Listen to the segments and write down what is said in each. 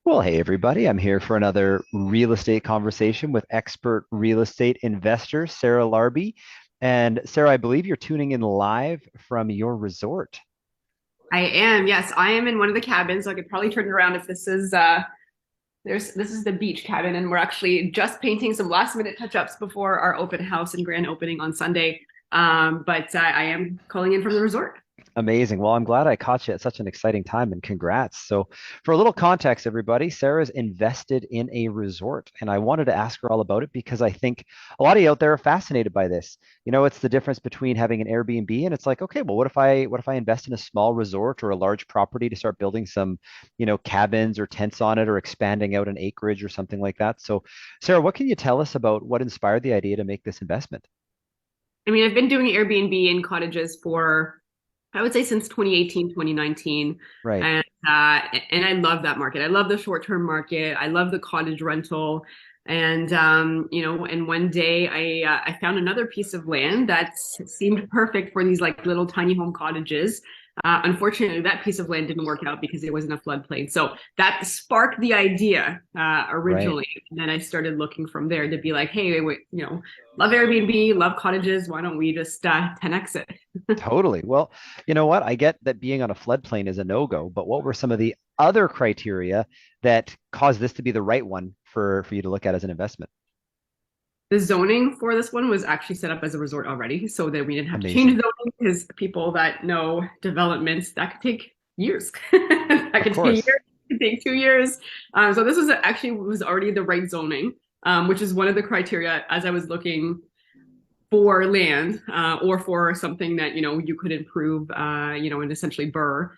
Well, hey, everybody. I'm here for another real estate conversation with expert real estate investor, Sarah Larbi. And Sarah, I believe you're tuning in live from your resort. I am, yes. I am in one of the cabins. I could probably turn it around if this is this is the beach cabin, and we're actually just painting some last minute touch-ups before our open house and grand opening on Sunday. But I am calling in from the resort. Amazing. Well, I'm glad I caught you at such an exciting time and congrats. So, for a little context, everybody, Sarah's invested in a resort, and I wanted to ask her all about it because I think a lot of you out there are fascinated by this. It's the difference between having an Airbnb and it's like, okay, well, what if I invest in a small resort or a large property to start building some, cabins or tents on it or expanding out an acreage or something like that. So, Sarah, what can you tell us about what inspired the idea to make this investment? I mean, I've been doing Airbnb and cottages for, I would say, since 2018, 2019. Right. And uh, and I love that market. I love the short-term market. I love the cottage rental. And one day I found another piece of land that seemed perfect for these like little tiny home cottages. Unfortunately, that piece of land didn't work out because it was in a floodplain. So that sparked the idea Right. originally. And then I started looking from there to be like, hey, wait, love Airbnb, love cottages. Why don't we just 10x it? Totally. Well, you know what? I get that being on a floodplain is a no-go, but what were some of the other criteria that caused this to be the right one for you to look at as an investment? The zoning for this one was actually set up as a resort already, so that we didn't have to change Amazing. zoning because people that know developments, that could take years. That Of could take years, course. it could take 2 years. So this was actually was already the right zoning, which is one of the criteria as I was looking for land or for something that you could improve, and essentially burr,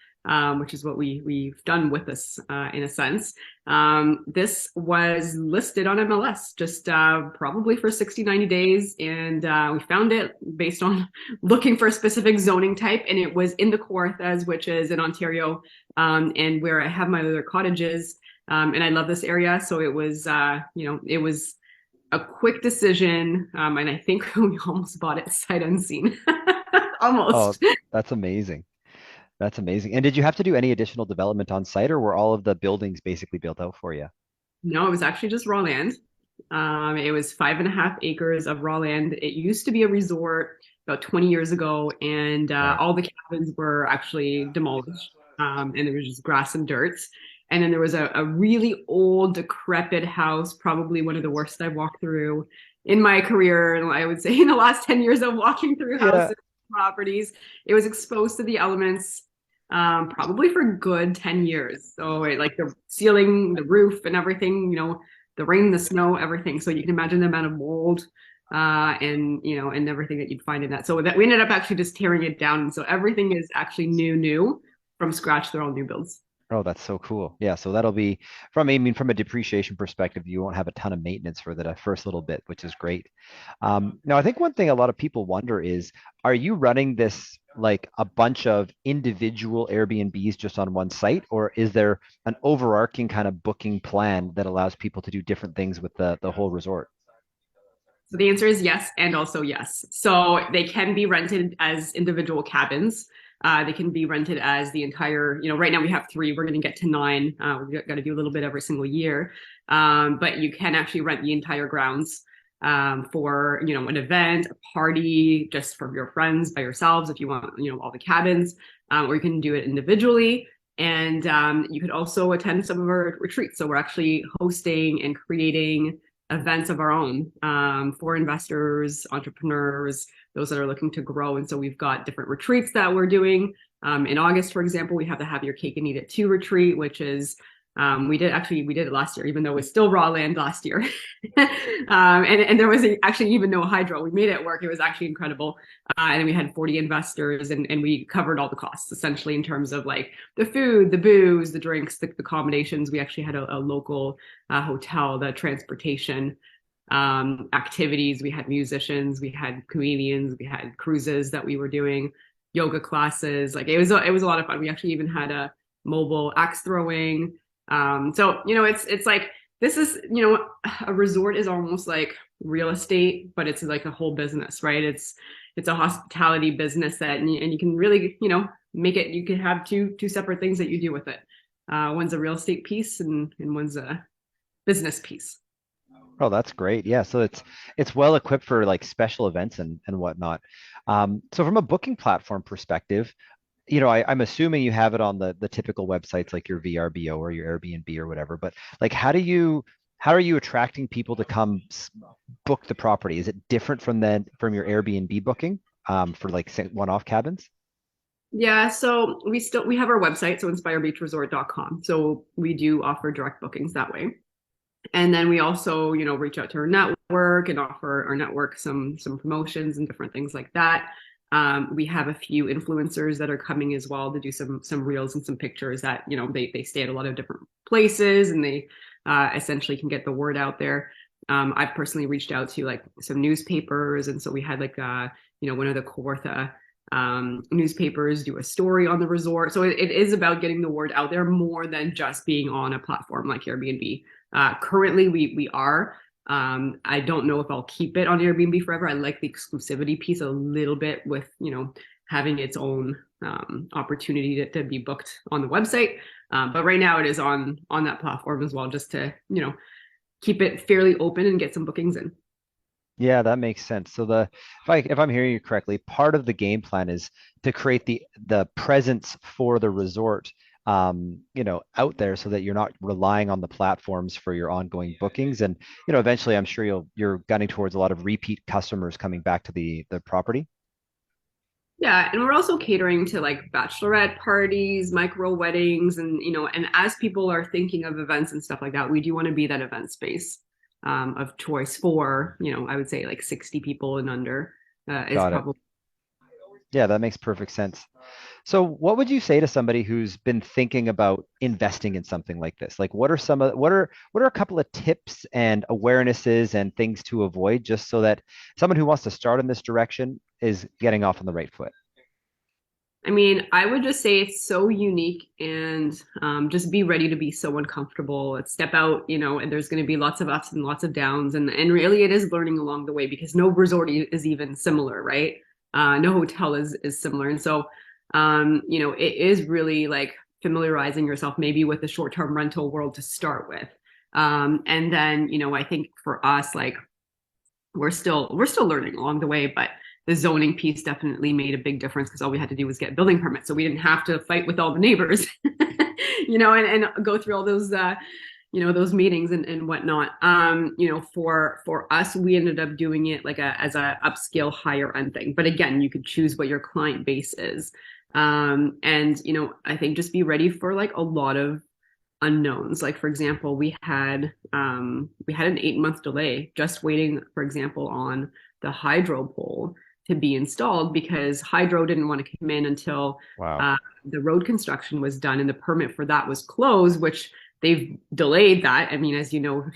which is what we've done with this in a sense. This was listed on MLS just probably for 60, 90 days, and we found it based on looking for a specific zoning type, and it was in the Kawarthas, which is in Ontario, and where I have my other cottages. And I love this area, so it was a quick decision, and I think we almost bought it sight unseen. Oh, Almost. that's amazing. That's amazing. And did you have to do any additional development on site, or were all of the buildings basically built out for you? No, it was actually just raw land. It was 5.5 acres of raw land. It used to be a resort about 20 years ago, and Right. all the cabins were actually demolished, and there was just grass and dirt. And then there was a really old, decrepit house, probably one of the worst I've walked through in my career. And I would say in the last 10 years of walking through Yeah. houses, properties, it was exposed to the elements probably for good 10 years. So like the ceiling, the roof, and everything, the rain, the snow, everything. So you can imagine the amount of mold and everything that you'd find in that. So that we ended up actually just tearing it down. And so everything is actually new from scratch. They're all new builds. Oh, that's so cool. Yeah, so that'll be from a depreciation perspective, you won't have a ton of maintenance for the first little bit, which is great. Now, I think one thing a lot of people wonder is, are you running this like a bunch of individual Airbnbs just on one site, or is there an overarching kind of booking plan that allows people to do different things with the whole resort? So the answer is yes, and also yes. So they can be rented as individual cabins. They can be rented as the entire, right now we have three, we're going to get to nine. We've got to do a little bit every single year. But you can actually rent the entire grounds for, an event, a party, just for your friends, by yourselves, if you want, all the cabins, or you can do it individually. And you could also attend some of our retreats. So we're actually hosting and creating events of our own for investors, entrepreneurs, those that are looking to grow. And so we've got different retreats that we're doing. In August, for example, we have the Have Your Cake and Eat It Too retreat, which is we did it last year, even though it was still raw land last year. And there was actually even no hydro. We made it work. It was actually incredible. And then we had 40 investors, and we covered all the costs essentially in terms of like the food, the booze, the drinks, the accommodations. We actually had a local hotel, the transportation, activities. We had musicians, we had comedians, we had cruises that we were doing, yoga classes. Like it was a lot of fun. We actually even had a mobile axe throwing. So it's like this is a resort is almost like real estate, but it's like a whole business, right? It's a hospitality business that and you can really make it. You can have two separate things that you do with it. One's a real estate piece and one's a business piece. Oh, that's great. Yeah, so it's well equipped for like special events and whatnot. So from a booking platform perspective, I'm assuming you have it on the typical websites like your VRBO or your Airbnb or whatever, but like how are you attracting people to come book the property? Is it different from your Airbnb booking for like say, one-off cabins? Yeah, so we have our website, so inspirebeachresort.com. So we do offer direct bookings that way. And then we also, reach out to our network and offer our network some promotions and different things like that. We have a few influencers that are coming as well to do some reels and some pictures that they stay at a lot of different places and they essentially can get the word out there. I've personally reached out to like some newspapers, and so we had like one of the Kawartha newspapers do a story on the resort. So it is about getting the word out there more than just being on a platform like Airbnb. Currently, we are. I don't know if I'll keep it on Airbnb forever. I like the exclusivity piece a little bit with, having its own opportunity to be booked on the website. But right now it is on that platform as well, just to, keep it fairly open and get some bookings in. Yeah, that makes sense. So if I'm hearing you correctly, part of the game plan is to create the presence for the resort, out there so that you're not relying on the platforms for your ongoing bookings. And, eventually I'm sure you're gunning towards a lot of repeat customers coming back to the property. Yeah, and we're also catering to like bachelorette parties, micro weddings, and and as people are thinking of events and stuff like that, we do want to be that event space of choice for, I would say like 60 people and under is Got it. probably. Yeah, that makes perfect sense. So what would you say to somebody who's been thinking about investing in something like this? Like what are a couple of tips and awarenesses and things to avoid just so that someone who wants to start in this direction is getting off on the right foot? I mean, I would just say it's so unique and just be ready to be so uncomfortable. Step out, and there's going to be lots of ups and lots of downs. And really, it is learning along the way because no resort is even similar, right? No hotel is similar. And so, it is really like familiarizing yourself maybe with the short-term rental world to start with. And then, I think for us, like we're still learning along the way, but the zoning piece definitely made a big difference because all we had to do was get building permits. So we didn't have to fight with all the neighbors, and go through all those, those meetings and whatnot. For us, we ended up doing it like as a upscale higher end thing. But again, you could choose what your client base is. And I think just be ready for like a lot of unknowns. Like for example, we had an 8 month delay just waiting, for example, on the hydro pole to be installed because hydro didn't want to come in until Wow. the road construction was done and the permit for that was closed, which they've delayed that. I mean, as you know,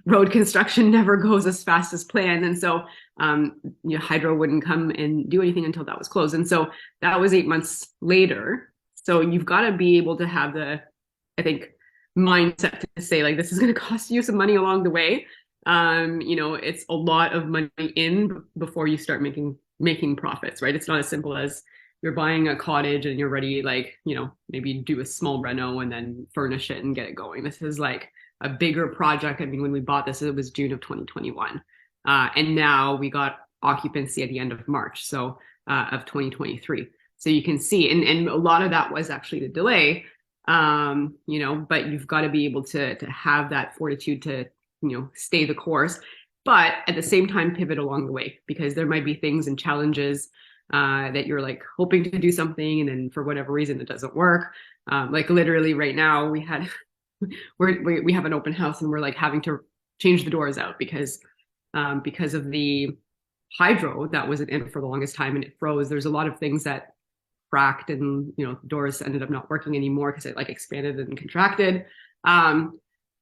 road construction never goes as fast as planned, and so hydro wouldn't come and do anything until that was closed, and so that was 8 months later. So you've got to be able to have I think, mindset to say like this is going to cost you some money along the way. It's a lot of money in before you start making profits, right? It's not as simple as you're buying a cottage and you're ready, like, maybe do a small reno and then furnish it and get it going. This is like a bigger project. I mean, when we bought this, it was June of 2021. And now we got occupancy at the end of March, so of 2023. So you can see, and a lot of that was actually the delay. But you've got to be able to have that fortitude to, stay the course, but at the same time pivot along the way because there might be things and challenges that you're like hoping to do something and then for whatever reason it doesn't work. Like literally right now we have an open house and we're like having to change the doors out because of the hydro that wasn't in for the longest time and it froze. There's a lot of things that cracked and doors ended up not working anymore because it like expanded and contracted.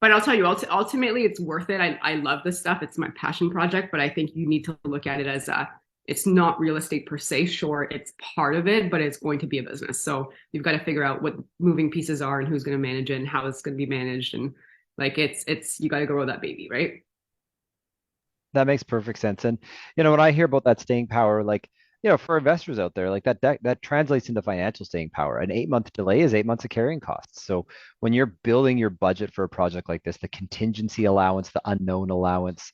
But I'll tell you, ultimately it's worth it. I love this stuff. It's my passion project, but I think you need to look at it as it's not real estate per se. Sure, it's part of it, but it's going to be a business. So you've got to figure out what moving pieces are and who's going to manage it and how it's going to be managed. And like, it's you got to grow that baby, right? That makes perfect sense. And when I hear about that staying power, like for investors out there, like that translates into financial staying power. An 8 month delay is 8 months of carrying costs. So when you're building your budget for a project like this, the contingency allowance, the unknown allowance,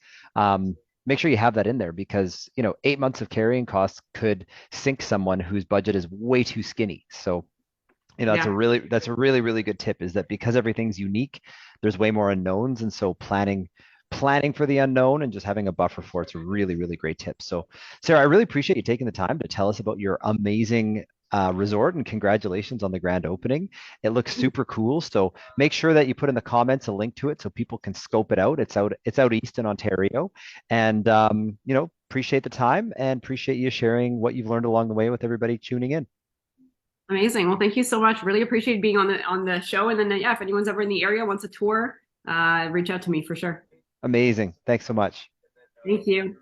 make sure you have that in there because 8 months of carrying costs could sink someone whose budget is way too skinny. So Yeah. that's a really really good tip is that because everything's unique, there's way more unknowns, and so planning for the unknown and just having a buffer for it's a really really great tip. So Sarah, I really appreciate you taking the time to tell us about your amazing resort, and congratulations on the grand opening. It looks super cool. So make sure that you put in the comments a link to it so people can scope it out. It's out east in Ontario, and appreciate the time and appreciate you sharing what you've learned along the way with everybody tuning in. Amazing. Well, thank you so much. Really appreciate being on the show. And then yeah, if anyone's ever in the area wants a tour, reach out to me for sure. Amazing. Thanks so much. Thank you.